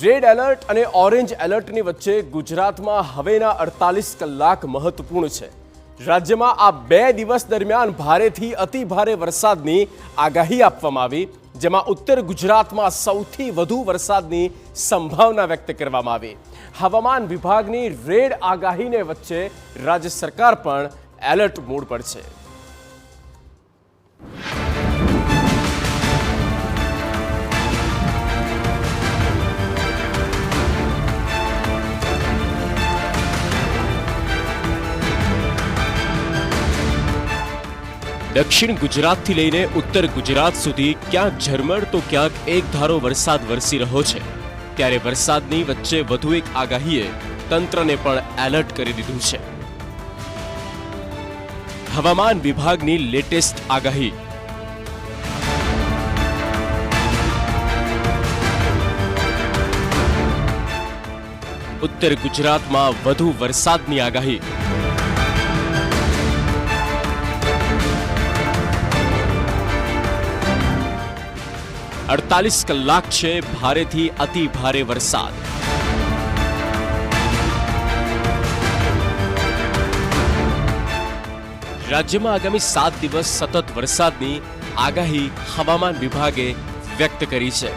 Red alert અને orange એલર્ટની વચ્ચે ગુજરાતમાં હવેના 48 કલાક મહત્વપૂર્ણ છે। રાજ્યમાં આ 2 દિવસ દરમિયાન ભારેથી અતિ ભારે વરસાદની આગાહી આપવામાં આવી, જેમાં ઉત્તર ગુજરાતમાં સૌથી વધુ વરસાદની સંભાવના વ્યક્ત કરવામાં આવી। હવામાન વિભાગની રેડ આગાહીને વચ્ચે રાજ્ય સરકાર પણ એલર્ટ મોડ પર છે। दक्षिण गुजरात थी लईने उत्तर गुजरात सुधी क्यांक झरमर तो क्यांक एक धारो वरसाद वरसी रह्यो छे। त्यारे वरसादनी वच्चे वधु एक आगाहीए तंत्रने पण एलर्ट करी दीधुं छे। हवामान विभागनी लेटेस्ट आगाही। उत्तर गुजरातमां वधु वरसादनी आगाही। अड़तालीस कलाक छे भारे थी अति भारे वरसाद। राज्य में आगामी 7 दिवस सतत वरसादनी आगाही हवामान विभागे व्यक्त करी छे।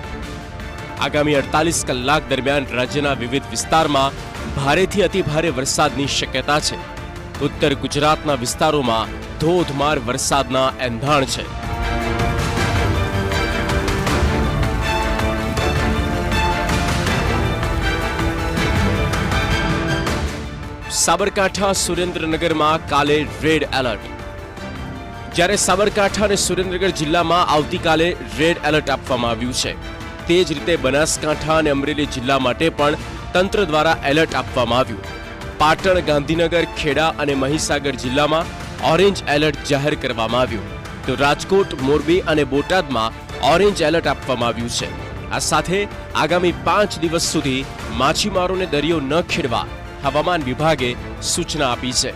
आगामी 48 कलाक दरमियान राज्यना विविध विस्तारमां भारेथी अति भारे वरसादनी शक्यता छे। उत्तर गुजरातना विस्तारोमां धोधमार वरसादना एंधाण छे। साबरकांठा सुरेन्द्रनगर में काले रेड एलर्ट। ज्यारे साबरकांठा ने सुरेन्द्रनगर जिल्ला में आवती काले रेड एलर्ट आपवामां आव्युं छे। तेज रीते बनासकांठा और अमरेली जिल्ला माटे पण तंत्र द्वारा एलर्ट आपवामां आव्युं। पाटण, गांधीनगर, खेड़ा और महीसागर जिल्ला में ऑरेंज एलर्ट जाहिर करवामां आव्युं, तो राजकोट, मोरबी और बोटाद में ऑरेंज एलर्ट आपवामां आव्युं छे। आ साथे आगामी 5 दिवस सुधी माछीमारोने दरियो न खेडवा हवामान विभागे सूचना आपी है।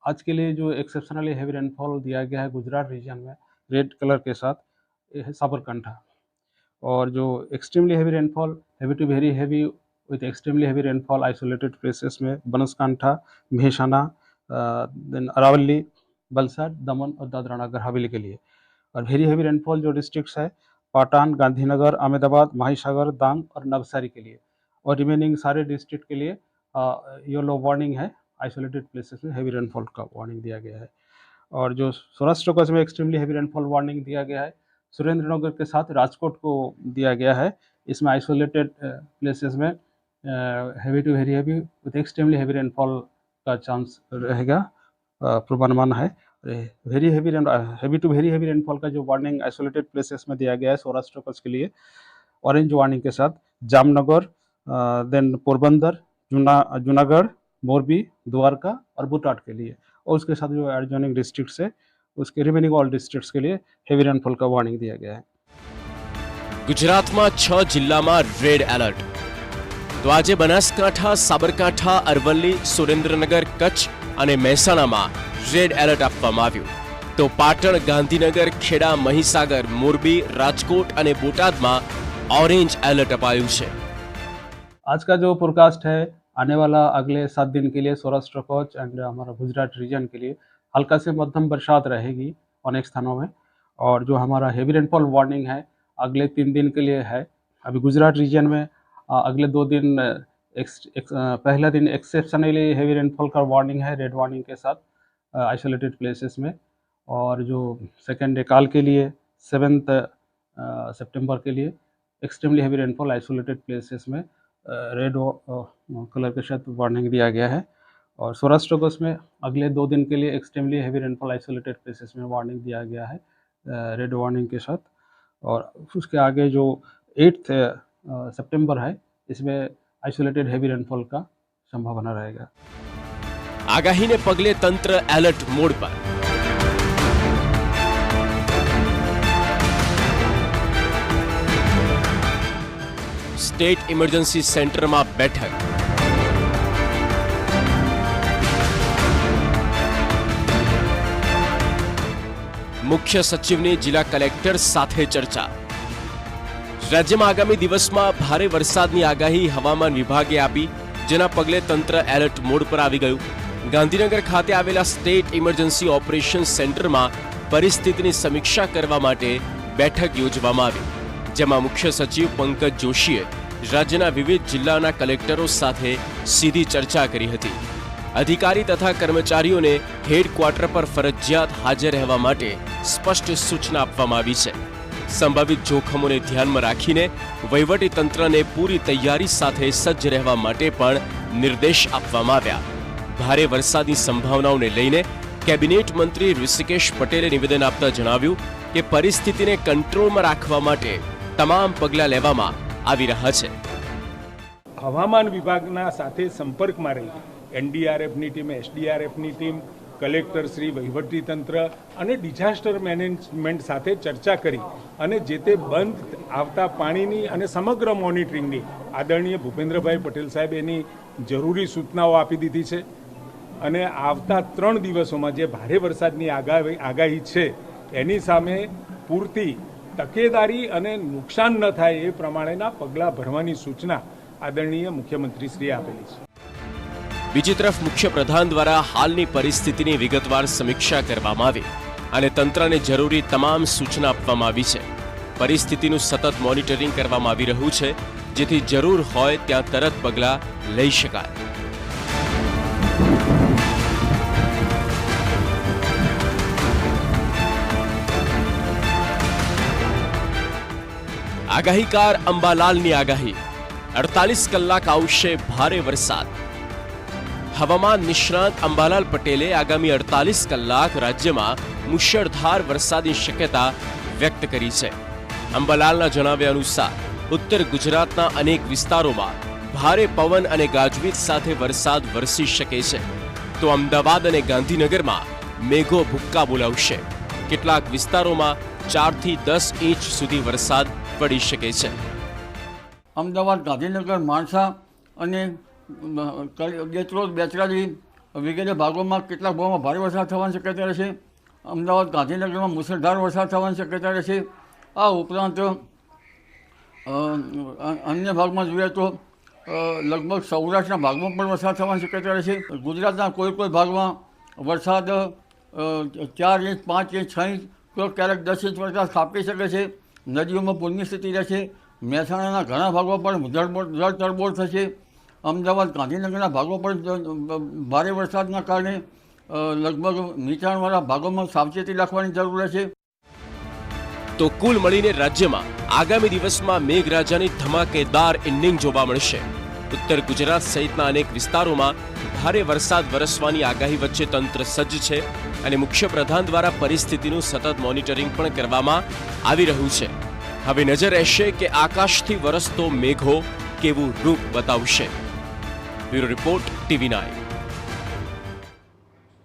आज के लिए जो एक्सेप्शनली हैवी रेनफॉल दिया गया है गुजरात रीजन में रेड कलर के साथ, ये है साबरकांठा। और जो extremely heavy rainfall, heavy to very heavy with extremely heavy rainfall isolated places में बनासकांठा, मेहसाणा, देन अरावली, वलसाड, दमन और दादरा नगर हवेली के लिए। और वेरी हैवी रेनफॉल जो डिस्ट्रिक्ट्स है पाटन, गांधीनगर, अहमदाबाद, महीसागर, डांग और नवसारी के लिए। और रिमेनिंग सारे डिस्ट्रिक्ट के लिए येलो वार्निंग है। आइसोलेटेड प्लेसेस में हैवी रेनफॉल का वार्निंग दिया गया है। और जो सौराष्ट्र कच्छ में एक्सट्रीमली हैवी रेनफॉल वार्निंग दिया गया है, सुरेंद्रनगर के साथ राजकोट को दिया गया है। इसमें आइसोलेटेड प्लेसेस में heavy to very heavy with extremely heavy rainfall का चांस रहेगा, पूर्वानुमान है। Heavy to very heavy rainfall का जो वार्निंग आइसोलेटेड प्लेसेस में दिया गया है सौराष्ट्र कच्छ के लिए, ऑरेंज वार्निंग के साथ जामनगर, देन पोरबंदर, जूनागढ़, मोरबी, द्वारका और बोटाड के लिए। और उसके साथ जो एडजॉइनिंग डिस्ट्रिक्ट्स है उसके रिमेनिंग ऑल डिस्ट्रिक्ट्स के लिए हेवी रेनफॉल का वार्निंग दिया गया है। गुजरात में 6 जिल्ला में रेड एलर्ट। तो आज बनासकांठा, साबरकांठा, अरवली, सुरेन्द्रनगर, कच्छ और महेसाणा में रेड एलर्ट आपवामां आव्युं। तो पाटण, गांधीनगर, खेड़ा, महीसागर, मोरबी, राजकोट और बोटाद में ऑरेंज एलर्ट अपायुं छे। आज का जो फोरकास्ट है आने वाला अगले 7 दिन के लिए सौराष्ट्र कच्छ एंड हमारा गुजरात रीजन के लिए हल्का से मध्यम बरसात रहेगी अनेक स्थानों में। और जो हमारा हेवी रेनफॉल वार्निंग है अगले 3 दिन के लिए है। अभी गुजरात रीजन में अगले 2 दिन पहला दिन एक्सेप्शनली हेवी रेनफॉल का वार्निंग है रेड वार्निंग के साथ आइसोलेटेड प्लेसेस में। और जो सेकेंड डे काल के लिए 7 सितंबर के लिए extremely heavy rainfall isolated places में रेड कलर के साथ वार्निंग दिया गया है। और सौराष्ट्र कच्छ में अगले 2 दिन के लिए extremely heavy rainfall isolated places में वार्निंग दिया गया है रेड वार्निंग के साथ। और उसके आगे जो 8 सितंबर है इसमें आइसोलेटेड हेवी रेनफॉल का संभावना रहेगा। आगाही ने पगले तंत्र एलर्ट मोड पर। स्टेट इमरजेंसी सेंटर में बैठक। मुख्य सचिवनी जिला कलेक्टर साथे चर्चा। રાજ્યમાં આગામી દિવસમાં ભારે વરસાદની આગાહી હવામાન વિભાગે આપી, જેના પગલે તંત્ર એલર્ટ મોડ પર આવી ગયું. ગાંધીનગર ખાતે આવેલા સ્ટેટ ઇમરજન્સી ઓપરેશન સેન્ટરમાં પરિસ્થિતિની સમીક્ષા કરવા માટે બેઠક યોજવામાં આવી, જેમાં મુખ્ય સચિવ પંકજ જોશીએ રાજ્યના વિવિધ જિલ્લાના કલેક્ટરો સાથે સીધી ચર્ચા કરી હતી. અધિકારી તથા કર્મચારીઓને હેડક્વાર્ટર પર ફરજિયાત હાજર રહેવા માટે સ્પષ્ટ સૂચના આપવામાં આવી છે. સંભવિત જોખમોને ધ્યાનમાં રાખીને વહીવટી તંત્રને પૂરી તૈયારી સાથે સજ્જ રહેવા માટે પણ નિર્દેશ આપવામાં આવ્યા. ભારે વરસાદની સંભાવનાઓને લઈને કેબિનેટ મંત્રી ઋષિકેશ પટેલે નિવેદન આપતા જણાવ્યું કે પરિસ્થિતિને કંટ્રોલમાં રાખવા માટે તમામ પગલાં લેવામાં આવી રહ્યા છે. હવામાન વિભાગના સાથે સંપર્કમાં રહી એનડીઆરએફની ટીમ, એસડીઆરએફની ટીમ, કલેક્ટર શ્રી, વહીવટીતંત્ર અને ડિઝાસ્ટર મેનેજમેન્ટ સાથે ચર્ચા કરી અને જે તે બંધ આવતા પાણીની અને સમગ્ર મોનિટરિંગની આદરણીય ભૂપેન્દ્રભાઈ પટેલ સાહેબ એની જરૂરી સૂચનાઓ આપી દીધી છે. અને આવતા 3 દિવસોમાં જે ભારે વરસાદની આગાહી છે એની સામે પૂરતી તકેદારી અને નુકસાન ન થાય એ પ્રમાણેના પગલાં ભરવાની સૂચના આદરણીય મુખ્યમંત્રીશ્રીએ આપેલી છે. બીજી તરફ મુખ્યપ્રધાન દ્વારા હાલની પરિસ્થિતિની વિગતવાર સમીક્ષા કરવામાં આવી અને તંત્રને જરૂરી તમામ સૂચના આપવામાં આવી છે. પરિસ્થિતિનું સતત મોનિટરિંગ કરવામાં આવી રહ્યું છે, જેથી જરૂર હોય ત્યાં તરત પગલાં લઈ શકાય. આગાહીકાર અંબાલાલની આગાહી, 48 કલાક આવશે ભારે વરસાદ. હવામાન નિષ્ણાત અંબાલાલ પટેલે આગામી 48 કલાક રાજ્યમાં મુશળધાર વરસાદની શક્યતા વ્યક્ત કરી છે. અંબાલાલના જણાવ્યા અનુસાર ઉત્તર ગુજરાતના અનેક વિસ્તારોમાં ભારે પવન અને ગાજવીજ સાથે વરસાદ વરસી શકે છે, તો અમદાવાદ અને ગાંધીનગરમાં મેઘો ભૂક્કા બોલાવશે. કેટલાક વિસ્તારોમાં 4 થી 10 ઇંચ સુધી વરસાદ પડી શકે છે. અમદાવાદ, ગાંધીનગર, માણસા અને દેત્રોદ, બેચરાજી વગેરે ભાગોમાં કેટલાક ભાગોમાં ભારે વરસાદ થવાની શક્યતા રહેશે. અમદાવાદ, ગાંધીનગરમાં મુશળધાર વરસાદ થવાની શક્યતા રહેશે. આ ઉપરાંત અન્ય ભાગમાં જોઈએ તો લગભગ સૌરાષ્ટ્રના ભાગમાં પણ વરસાદ થવાની શક્યતા રહેશે. ગુજરાતના કોઈ ભાગમાં વરસાદ 4 ઇંચ, 5 ઇંચ, 6 ઇંચ, તો ક્યારેક 10 ઇંચ વરસાદ ખાબકી શકે છે. નદીઓમાં પૂરની સ્થિતિ રહેશે. મહેસાણાના ઘણા ભાગો પર જળતરબોળ થશે. અમદાવાદ, ગાંધીનગરના ભાગો પર ભારે વરસાદના કારણે લગભગ નીચાણવાળા ભાગોમાં સાવચેતી રાખવાની જરૂર રહેશે. તો કુલ મળીને રાજ્યમાં આગામી દિવસમાં મેઘરાજાની ધમાકેદાર ઇનિંગ જોવા મળશે. ઉત્તર ગુજરાત સહિતના અનેક વિસ્તારોમાં ભારે વરસાદ વરસવાની આગાહી વચ્ચે તંત્ર સજ્જ છે અને મુખ્યપ્રધાન દ્વારા પરિસ્થિતિનું સતત મોનિટરિંગ પણ કરવામાં આવી રહ્યું છે. હવે નજર રહેશે કે આકાશથી વરસતો મેઘો કેવું રૂપ બતાવશે. Bureau report, TV9.